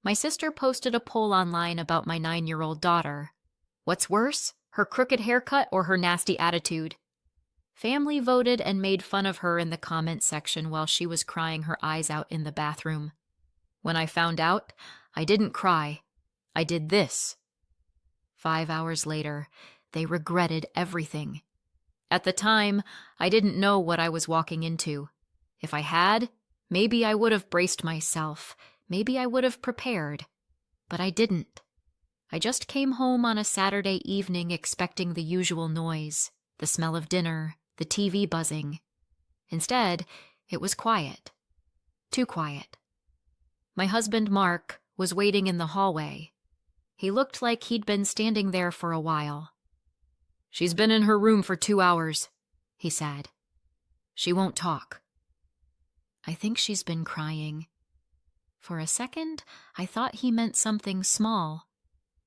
My sister posted a poll online about my 9-year-old daughter. What's worse, her crooked haircut or her nasty attitude? Family voted and made fun of her in the comments section while she was crying her eyes out in the bathroom. When I found out, I didn't cry. I did this. 5 hours later, they regretted everything. At the time, I didn't know what I was walking into. If I had, maybe I would have braced myself. Maybe I would have prepared. But I didn't. I just came home on a Saturday evening expecting the usual noise, the smell of dinner, the TV buzzing. Instead, it was quiet. Too quiet. My husband, Mark, was waiting in the hallway. He looked like he'd been standing there for a while. "She's been in her room for 2 hours," he said. "She won't talk." I think she's been crying. For a second, I thought he meant something small.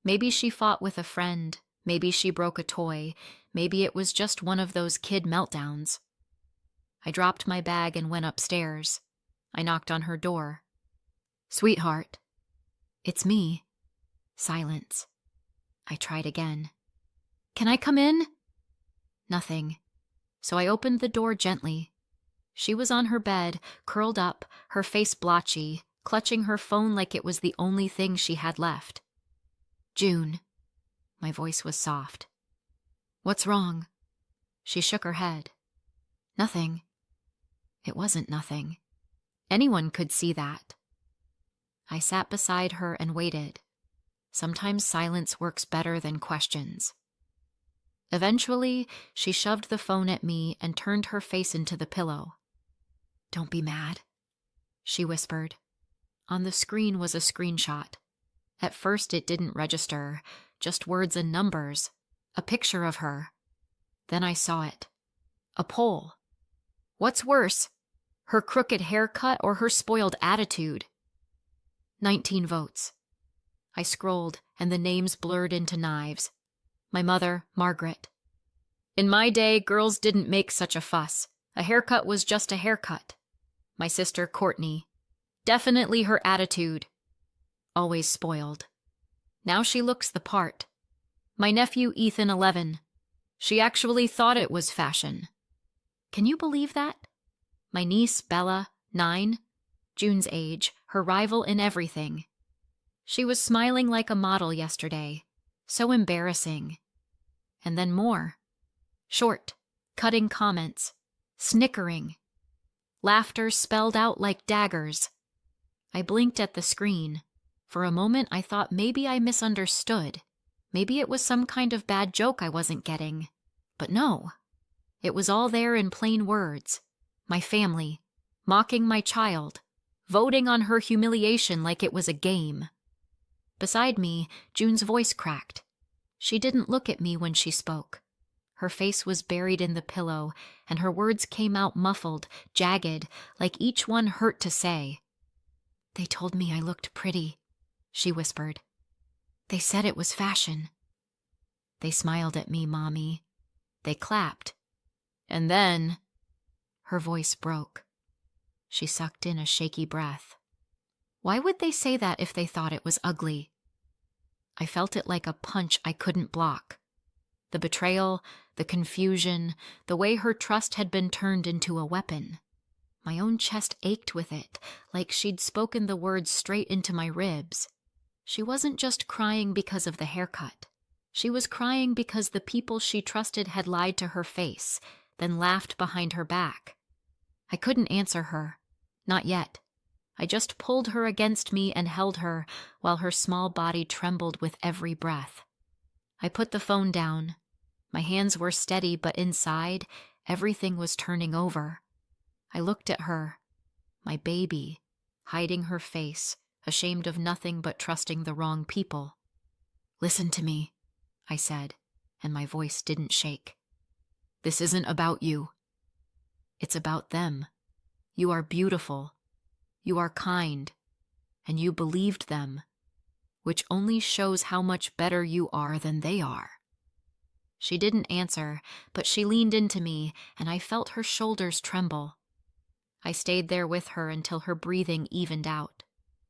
Maybe she fought with a friend. Maybe she broke a toy. Maybe it was just one of those kid meltdowns. I dropped my bag and went upstairs. I knocked on her door. "Sweetheart." "It's me." Silence. I tried again. "Can I come in?" Nothing. So I opened the door gently. She was on her bed, curled up, her face blotchy, clutching her phone like it was the only thing she had left. "June." My voice was soft. "What's wrong?" She shook her head. "Nothing." It wasn't nothing. Anyone could see that. I sat beside her and waited. Sometimes silence works better than questions. Eventually, she shoved the phone at me and turned her face into the pillow. "Don't be mad," she whispered. On the screen was a screenshot. At first it didn't register, just words and numbers, a picture of her. Then I saw it. A poll. What's worse, her crooked haircut or her spoiled attitude? 19 votes. I scrolled, and the names blurred into knives. My mother, Margaret. "In my day, girls didn't make such a fuss. A haircut was just a haircut." My sister, Courtney. "Definitely her attitude. Always spoiled. Now she looks the part." My nephew, Ethan, 11. "She actually thought it was fashion." Can you believe that? My niece, Bella, 9. June's age, her rival in everything. She was smiling like a model yesterday. So embarrassing. And then more. Short, cutting comments. Snickering. Laughter spelled out like daggers. I blinked at the screen. For a moment I thought maybe I misunderstood. Maybe it was some kind of bad joke I wasn't getting. But no. It was all there in plain words. My family. Mocking my child. Voting on her humiliation like it was a game. Beside me, June's voice cracked. She didn't look at me when she spoke. Her face was buried in the pillow, and her words came out muffled, jagged, like each one hurt to say. "They told me I looked pretty," she whispered. "They said it was fashion." "They smiled at me, Mommy. They clapped. And then—" Her voice broke. She sucked in a shaky breath. Why would they say that if they thought it was ugly? I felt it like a punch I couldn't block. The betrayal, the confusion, the way her trust had been turned into a weapon. My own chest ached with it, like she'd spoken the words straight into my ribs. She wasn't just crying because of the haircut. She was crying because the people she trusted had lied to her face, then laughed behind her back. I couldn't answer her. Not yet. I just pulled her against me and held her while her small body trembled with every breath. I put the phone down. My hands were steady, but inside, everything was turning over. I looked at her, my baby, hiding her face, ashamed of nothing but trusting the wrong people. "Listen to me," I said, and my voice didn't shake. "This isn't about you. It's about them. You are beautiful. You are kind, and you believed them, which only shows how much better you are than they are." She didn't answer, but she leaned into me, and I felt her shoulders tremble. I stayed there with her until her breathing evened out.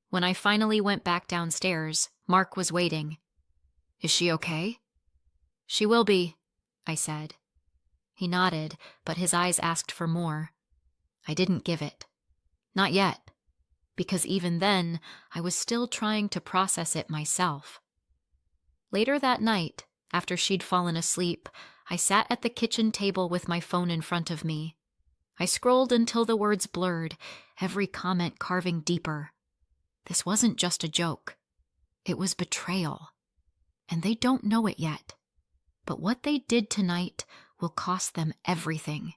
When I finally went back downstairs, Mark was waiting. "Is she okay?" "She will be," I said. He nodded, but his eyes asked for more. I didn't give it. Not yet, because even then, I was still trying to process it myself. Later that night, after she'd fallen asleep, I sat at the kitchen table with my phone in front of me. I scrolled until the words blurred, every comment carving deeper. This wasn't just a joke. It was betrayal. And they don't know it yet. But what they did tonight will cost them everything.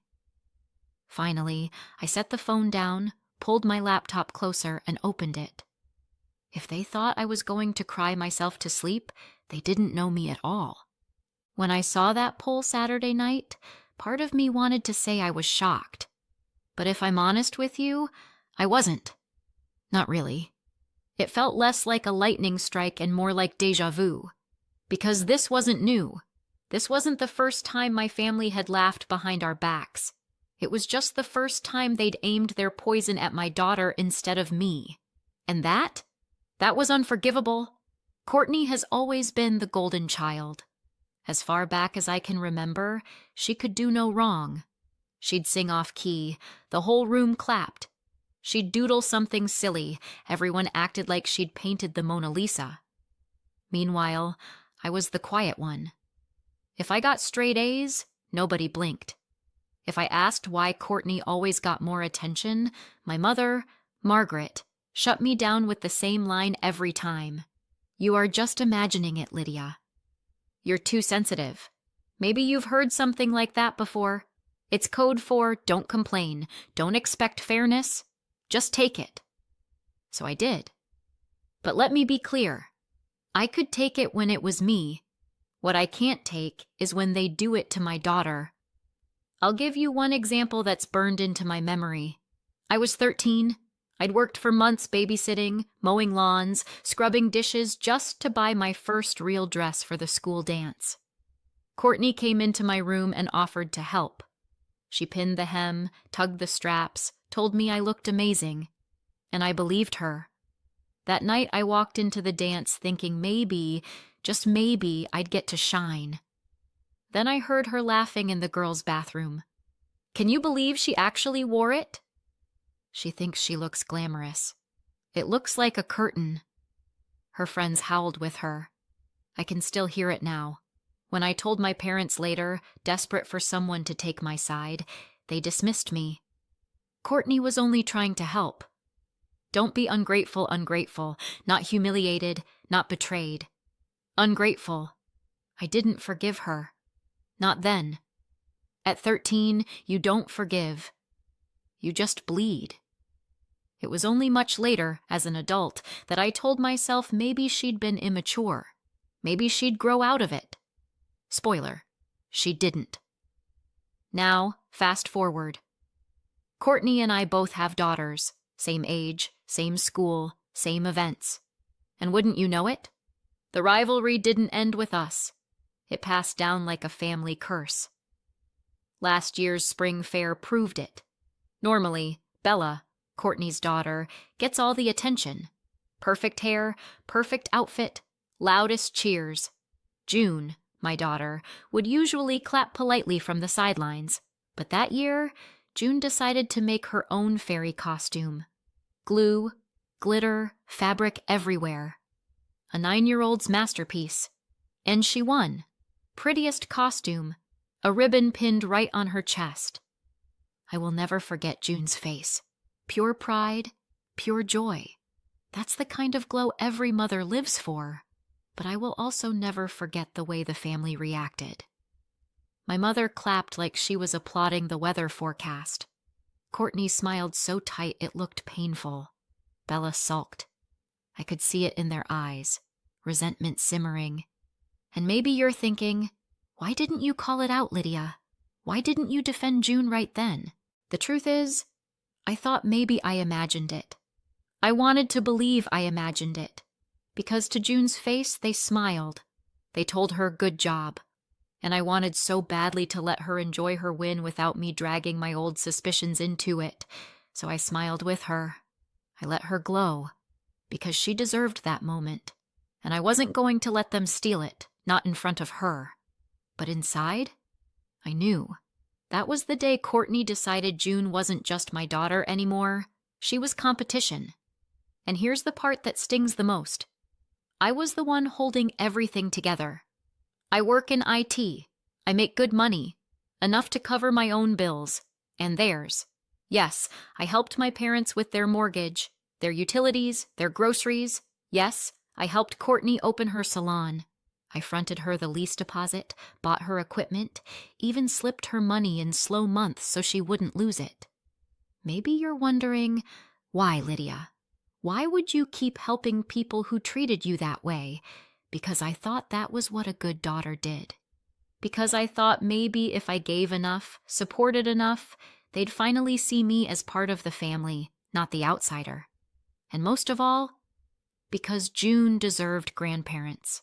Finally, I set the phone down, pulled my laptop closer, and opened it. If they thought I was going to cry myself to sleep, they didn't know me at all. When I saw that poll Saturday night, part of me wanted to say I was shocked. But if I'm honest with you, I wasn't. Not really. It felt less like a lightning strike and more like déjà vu. Because this wasn't new. This wasn't the first time my family had laughed behind our backs. It was just the first time they'd aimed their poison at my daughter instead of me. And that was unforgivable. Courtney has always been the golden child. As far back as I can remember, she could do no wrong. She'd sing off key, the whole room clapped. She'd doodle something silly, everyone acted like she'd painted the Mona Lisa. Meanwhile, I was the quiet one. If I got straight A's, nobody blinked. If I asked why Courtney always got more attention, my mother, Margaret, shut me down with the same line every time. "You are just imagining it, Lydia. You're too sensitive. Maybe you've heard something like that before. It's code for don't complain, don't expect fairness, just take it." So I did. But let me be clear. I could take it when it was me. What I can't take is when they do it to my daughter. I'll give you one example that's burned into my memory. I was 13. I'd worked for months babysitting, mowing lawns, scrubbing dishes just to buy my first real dress for the school dance. Courtney came into my room and offered to help. She pinned the hem, tugged the straps, told me I looked amazing. And I believed her. That night I walked into the dance thinking maybe, just maybe, I'd get to shine. Then I heard her laughing in the girls' bathroom. "Can you believe she actually wore it?" She thinks she looks glamorous. It looks like a curtain. Her friends howled with her. I can still hear it now. When I told my parents later, desperate for someone to take my side, they dismissed me. Courtney was only trying to help. Don't be ungrateful, not humiliated, not betrayed. Ungrateful. I didn't forgive her. Not then. At 13, you don't forgive. You just bleed. It was only much later, as an adult, that I told myself maybe she'd been immature. Maybe she'd grow out of it. Spoiler, she didn't. Now, fast forward. Courtney and I both have daughters, same age, same school, same events. And wouldn't you know it? The rivalry didn't end with us. It passed down like a family curse. Last year's spring fair proved it. Normally, Bella, Courtney's daughter, gets all the attention. Perfect hair, perfect outfit, loudest cheers. June, my daughter, would usually clap politely from the sidelines, but that year, June decided to make her own fairy costume. Glue, glitter, fabric everywhere. A 9-year-old's masterpiece. And she won. Prettiest costume, a ribbon pinned right on her chest. I will never forget June's face. Pure pride, pure joy. That's the kind of glow every mother lives for. But I will also never forget the way the family reacted. My mother clapped like she was applauding the weather forecast. Courtney smiled so tight it looked painful. Bella sulked. I could see it in their eyes, resentment simmering. And maybe you're thinking, why didn't you call it out, Lydia? Why didn't you defend June right then? The truth is, I thought maybe I imagined it. I wanted to believe I imagined it. Because to June's face, they smiled. They told her good job. And I wanted so badly to let her enjoy her win without me dragging my old suspicions into it. So I smiled with her. I let her glow. because she deserved that moment, and I wasn't going to let them steal it, not in front of her. But inside, I knew. That was the day Courtney decided June wasn't just my daughter anymore. She was competition. And here's the part that stings the most. I was the one holding everything together. I work in IT. I make good money, enough to cover my own bills, and theirs. Yes, I helped my parents with their mortgage, their utilities, their groceries. Yes, I helped Courtney open her salon. I fronted her the lease deposit, bought her equipment, even slipped her money in slow months so she wouldn't lose it. Maybe you're wondering, why, Lydia? Why would you keep helping people who treated you that way? Because I thought that was what a good daughter did. Because I thought maybe if I gave enough, supported enough, they'd finally see me as part of the family, not the outsider. And most of all, because June deserved grandparents.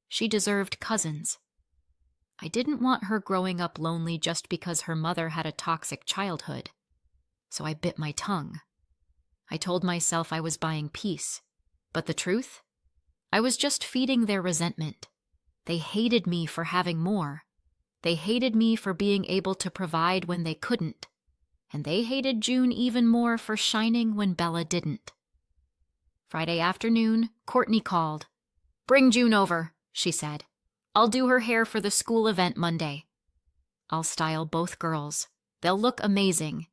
She deserved cousins. I didn't want her growing up lonely just because her mother had a toxic childhood. So I bit my tongue. I told myself I was buying peace. But the truth? I was just feeding their resentment. They hated me for having more. They hated me for being able to provide when they couldn't. And they hated June even more for shining when Bella didn't. Friday afternoon, Courtney called. "Bring June over," she said. "I'll do her hair for the school event Monday. I'll style both girls. They'll look amazing.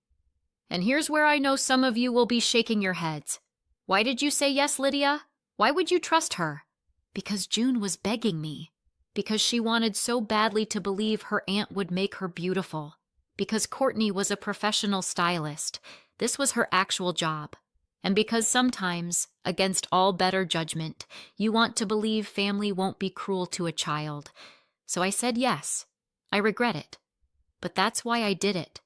And here's where I know some of you will be shaking your heads. Why did you say yes, Lydia? Why would you trust her?" Because June was begging me. Because she wanted so badly to believe her aunt would make her beautiful. Because Courtney was a professional stylist. This was her actual job. And because sometimes, against all better judgment, you want to believe family won't be cruel to a child. So I said yes. I regret it. But that's why I did it.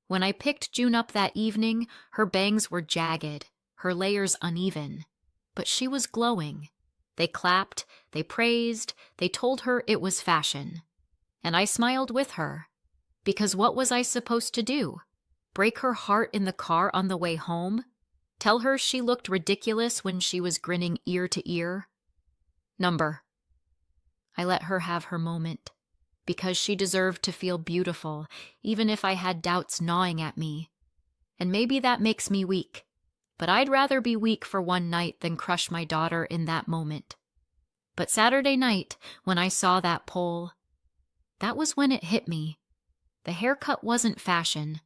When I picked June up that evening, her bangs were jagged, her layers uneven. But she was glowing. They clapped, they praised, they told her it was fashion. And I smiled with her. Because what was I supposed to do? Break her heart in the car on the way home? Tell her she looked ridiculous when she was grinning ear to ear? Number. I let her have her moment. Because she deserved to feel beautiful, even if I had doubts gnawing at me. And maybe that makes me weak. But I'd rather be weak for one night than crush my daughter in that moment. But Saturday night, when I saw that poll, that was when it hit me. The haircut wasn't fashion.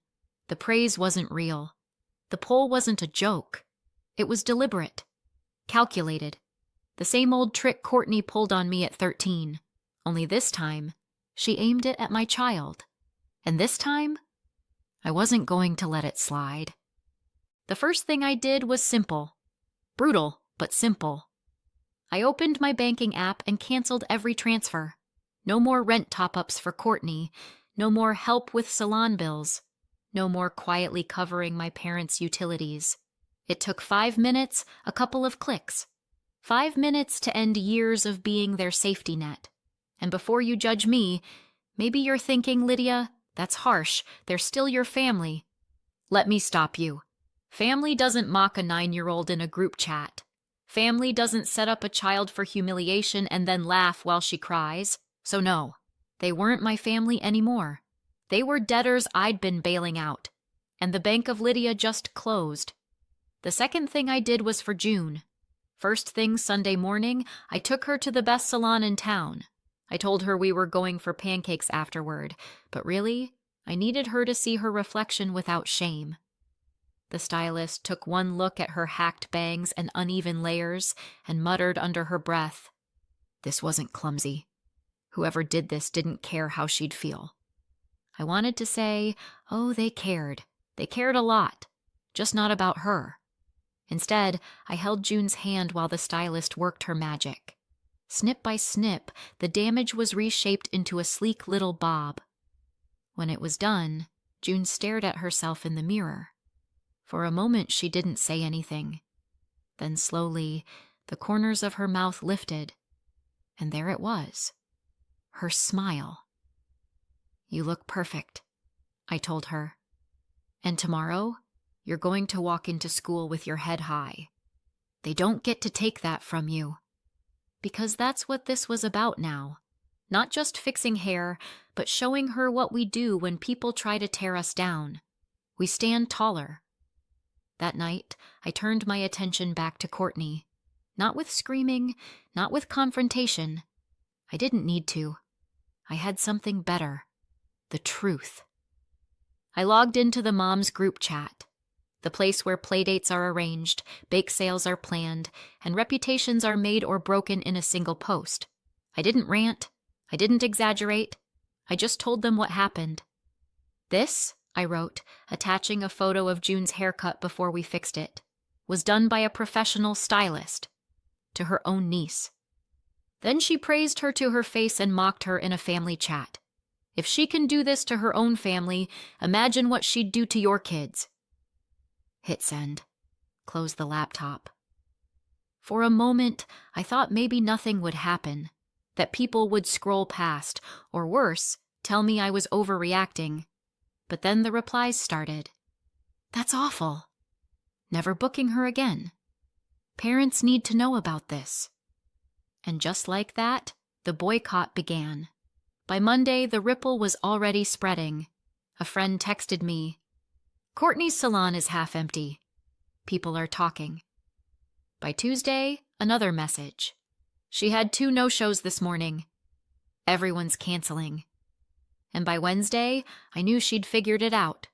The praise wasn't real. The poll wasn't a joke. It was deliberate. Calculated. The same old trick Courtney pulled on me at 13. Only this time, she aimed it at my child. And this time, I wasn't going to let it slide. The first thing I did was simple. Brutal, but simple. I opened my banking app and canceled every transfer. No more rent top-ups for Courtney. No more help with salon bills. No more quietly covering my parents' utilities. It took 5 minutes, a couple of clicks. 5 minutes to end years of being their safety net. And before you judge me, maybe you're thinking, Lydia, that's harsh. They're still your family. Let me stop you. Family doesn't mock a 9-year-old in a group chat. Family doesn't set up a child for humiliation and then laugh while she cries. So no, they weren't my family anymore. They were debtors I'd been bailing out. And the bank of Lydia just closed. The second thing I did was for June. First thing Sunday morning, I took her to the best salon in town. I told her we were going for pancakes afterward, but really, I needed her to see her reflection without shame. The stylist took one look at her hacked bangs and uneven layers and muttered under her breath, "This wasn't clumsy. Whoever did this didn't care how she'd feel." I wanted to say, oh, they cared. They cared a lot, just not about her. Instead, I held June's hand while the stylist worked her magic. Snip by snip, the damage was reshaped into a sleek little bob. When it was done, June stared at herself in the mirror. For a moment, she didn't say anything. Then slowly, the corners of her mouth lifted, and there it was, her smile. "You look perfect," I told her. "And tomorrow, you're going to walk into school with your head high." They don't get to take that from you. Because that's what this was about now. Not just fixing hair, but showing her what we do when people try to tear us down. We stand taller. That night, I turned my attention back to Courtney. Not with screaming, not with confrontation. I didn't need to. I had something better. The truth. I logged into the mom's group chat, the place where playdates are arranged, bake sales are planned, and reputations are made or broken in a single post. I didn't rant. I didn't exaggerate. I just told them what happened. This, I wrote, attaching a photo of June's haircut before we fixed it, was done by a professional stylist, to her own niece. Then she praised her to her face and mocked her in a family chat. If she can do this to her own family, imagine what she'd do to your kids. Hit send. Close the laptop. For a moment, I thought maybe nothing would happen, that people would scroll past, or worse, tell me I was overreacting. But then the replies started. That's awful. Never booking her again. Parents need to know about this. And just like that, the boycott began. By Monday, the ripple was already spreading. A friend texted me, "Courtney's salon is half empty. People are talking." By Tuesday, another message. She had 2 no-shows this morning. Everyone's canceling. And by Wednesday, I knew she'd figured it out.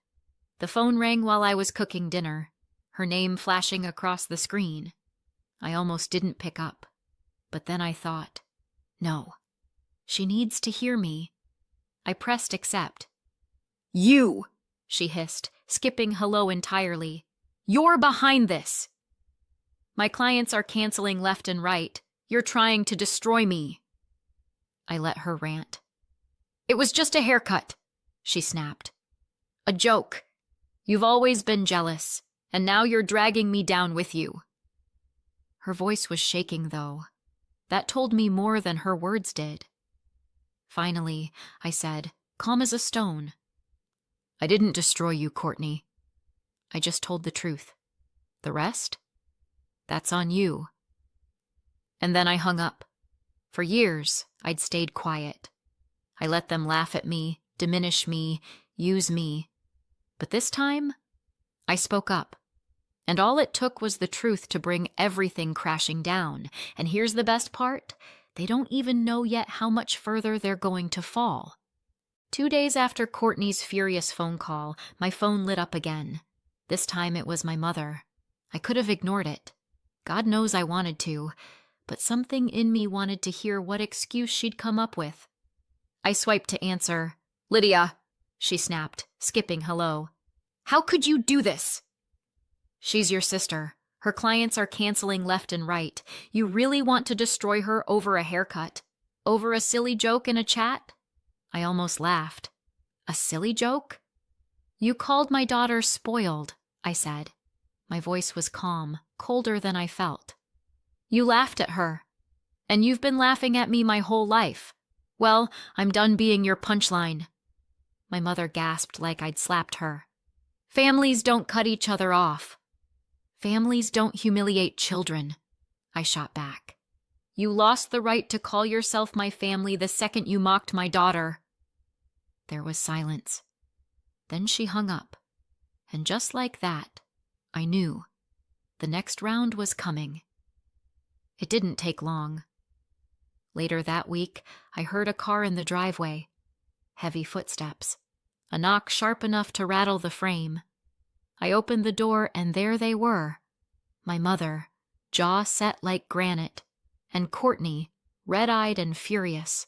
The phone rang while I was cooking dinner, her name flashing across the screen. I almost didn't pick up. But then I thought, no, she needs to hear me. I pressed accept. "You!" she hissed, skipping hello entirely. "You're behind this! My clients are canceling left and right. You're trying to destroy me." I let her rant. "It was just a haircut," she snapped. "A joke. You've always been jealous, and now you're dragging me down with you." Her voice was shaking, though. That told me more than her words did. Finally, I said, calm as a stone, "I didn't destroy you, Courtney. I just told the truth. The rest? That's on you." And then I hung up. For years, I'd stayed quiet. I let them laugh at me, diminish me, use me. But this time, I spoke up. And all it took was the truth to bring everything crashing down. And here's the best part. They don't even know yet how much further they're going to fall. 2 days after Courtney's furious phone call, my phone lit up again. This time it was my mother. I could have ignored it. God knows I wanted to. But something in me wanted to hear what excuse she'd come up with. I swiped to answer. "Lydia," she snapped, skipping hello. "How could you do this?" "She's your sister. Her clients are canceling left and right. You really want to destroy her over a haircut? Over a silly joke in a chat?" I almost laughed. "A silly joke?" "You called my daughter spoiled," I said. My voice was calm, colder than I felt. "You laughed at her. And you've been laughing at me my whole life. Well, I'm done being your punchline." My mother gasped like I'd slapped her. "Families don't cut each other off." "Families don't humiliate children," I shot back. "You lost the right to call yourself my family the second you mocked my daughter." There was silence. Then she hung up. And just like that, I knew. The next round was coming. It didn't take long. Later that week, I heard a car in the driveway. Heavy footsteps. A knock sharp enough to rattle the frame. I opened the door, and there they were. My mother, jaw set like granite, and Courtney, red-eyed and furious.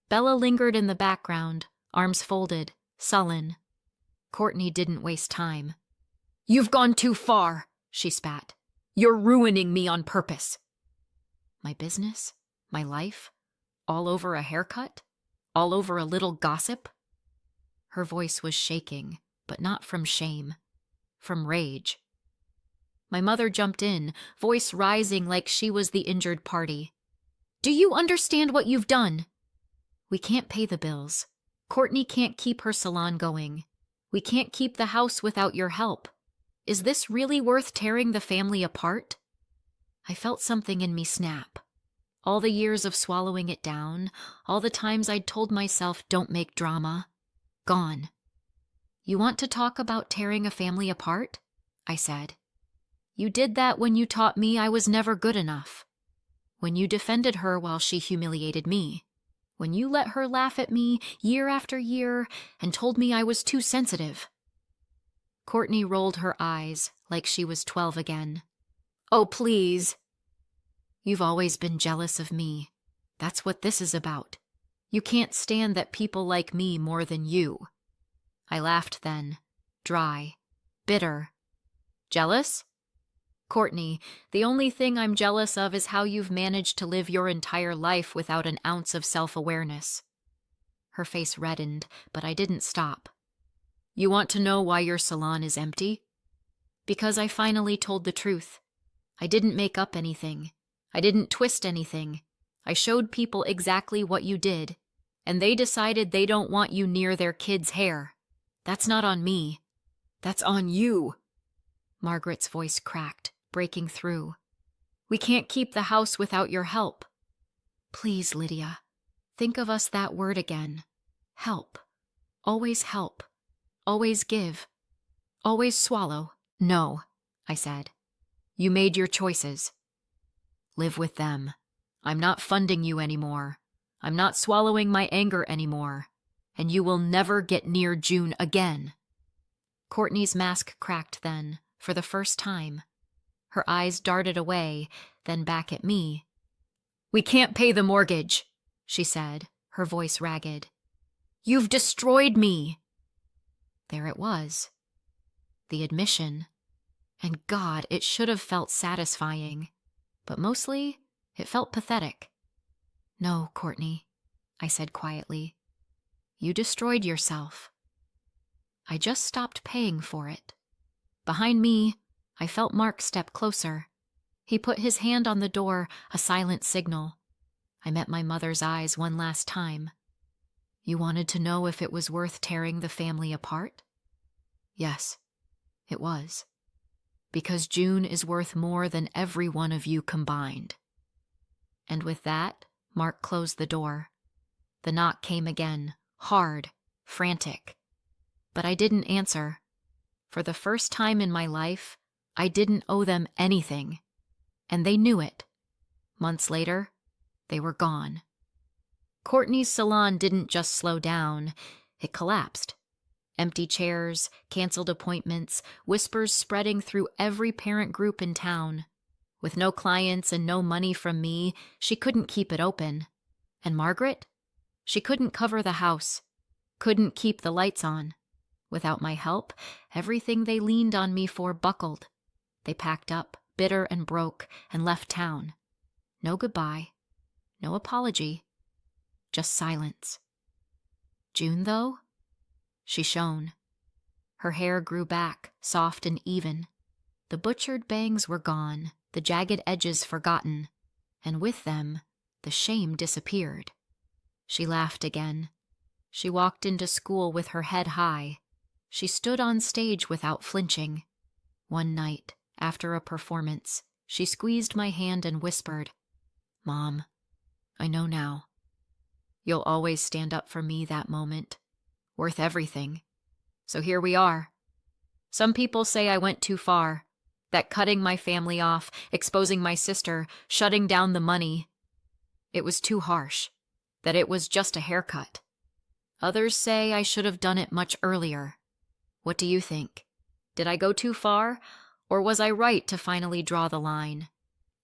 Bella lingered in the background, arms folded, sullen. Courtney didn't waste time. "You've gone too far," she spat. "You're ruining me on purpose." My business? My life? All over a haircut? All over a little gossip? Her voice was shaking, but not from shame. From rage. My mother jumped in, voice rising like she was the injured party. "Do you understand what you've done? We can't pay the bills. Courtney can't keep her salon going. We can't keep the house without your help. Is this really worth tearing the family apart?" I felt something in me snap. All the years of swallowing it down, all the times I'd told myself, don't make drama, gone. You want to talk about tearing a family apart? I said. You did that when you taught me I was never good enough. When you defended her while she humiliated me. When you let her laugh at me year after year and told me I was too sensitive. Courtney rolled her eyes like she was 12 again. Oh, please. You've always been jealous of me. That's what this is about. You can't stand that people like me more than you. I laughed then, dry, bitter. Jealous? Courtney, the only thing I'm jealous of is how you've managed to live your entire life without an ounce of self-awareness. Her face reddened, but I didn't stop. You want to know why your salon is empty? Because I finally told the truth. I didn't make up anything. I didn't twist anything. I showed people exactly what you did, and they decided they don't want you near their kids' hair. That's not on me. That's on you. Margaret's voice cracked, breaking through. We can't keep the house without your help. Please, Lydia, think of us that word again. Help. Always help. Always give. Always swallow. No, I said. You made your choices. Live with them. I'm not funding you anymore. I'm not swallowing my anger anymore. And you will never get near June again. Courtney's mask cracked then, for the first time. Her eyes darted away, then back at me. We can't pay the mortgage, she said, her voice ragged. You've destroyed me. There it was. The admission. And God, it should have felt satisfying. But mostly, it felt pathetic. No, Courtney, I said quietly. You destroyed yourself. I just stopped paying for it. Behind me, I felt Mark step closer. He put his hand on the door, a silent signal. I met my mother's eyes one last time. You wanted to know if it was worth tearing the family apart? Yes, it was. Because June is worth more than every one of you combined. And with that, Mark closed the door. The knock came again, hard, frantic. But I didn't answer. For the first time in my life, I didn't owe them anything. And they knew it. Months later, they were gone. Courtney's salon didn't just slow down, it collapsed. Empty chairs, canceled appointments, whispers spreading through every parent group in town. With no clients and no money from me, she couldn't keep it open. And Margaret? She couldn't cover the house, couldn't keep the lights on. Without my help, everything they leaned on me for buckled. They packed up, bitter and broke, and left town. No goodbye, no apology, just silence. June, though? She shone. Her hair grew back, soft and even. The butchered bangs were gone, the jagged edges forgotten, and with them, the shame disappeared. She laughed again. She walked into school with her head high. She stood on stage without flinching. One night, after a performance, she squeezed my hand and whispered, Mom, I know now. You'll always stand up for me that moment. Worth everything. So here we are. Some people say I went too far, that cutting my family off, exposing my sister, shutting down the money, it was too harsh, that it was just a haircut. Others say I should have done it much earlier. What do you think? Did I go too far, or was I right to finally draw the line?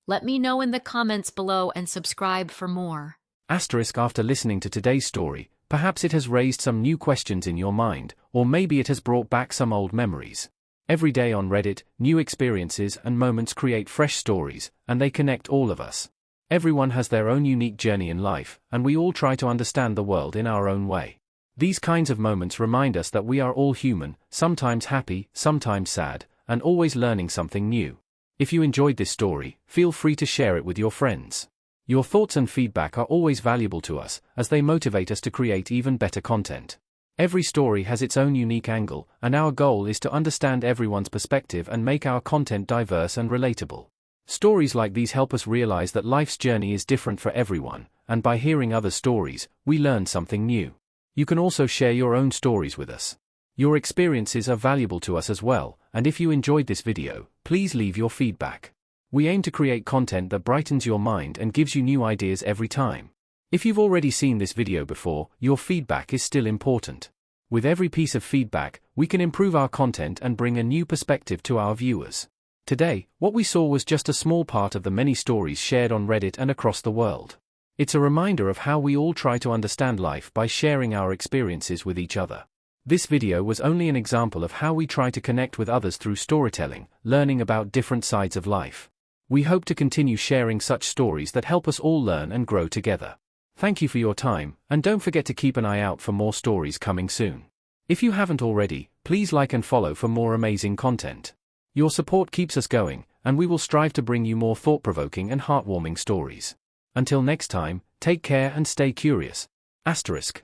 Let me know in the comments below and subscribe for more. After listening to today's story, perhaps it has raised some new questions in your mind, or maybe it has brought back some old memories. Every day on Reddit, new experiences and moments create fresh stories, and they connect all of us. Everyone has their own unique journey in life, and we all try to understand the world in our own way. These kinds of moments remind us that we are all human, sometimes happy, sometimes sad, and always learning something new. If you enjoyed this story, feel free to share it with your friends. Your thoughts and feedback are always valuable to us, as they motivate us to create even better content. Every story has its own unique angle, and our goal is to understand everyone's perspective and make our content diverse and relatable. Stories like these help us realize that life's journey is different for everyone, and by hearing other stories, we learn something new. You can also share your own stories with us. Your experiences are valuable to us as well, and if you enjoyed this video, please leave your feedback. We aim to create content that brightens your mind and gives you new ideas every time. If you've already seen this video before, your feedback is still important. With every piece of feedback, we can improve our content and bring a new perspective to our viewers. Today, what we saw was just a small part of the many stories shared on Reddit and across the world. It's a reminder of how we all try to understand life by sharing our experiences with each other. This video was only an example of how we try to connect with others through storytelling, learning about different sides of life. We hope to continue sharing such stories that help us all learn and grow together. Thank you for your time, and don't forget to keep an eye out for more stories coming soon. If you haven't already, please like and follow for more amazing content. Your support keeps us going, and we will strive to bring you more thought-provoking and heartwarming stories. Until next time, take care and stay curious. **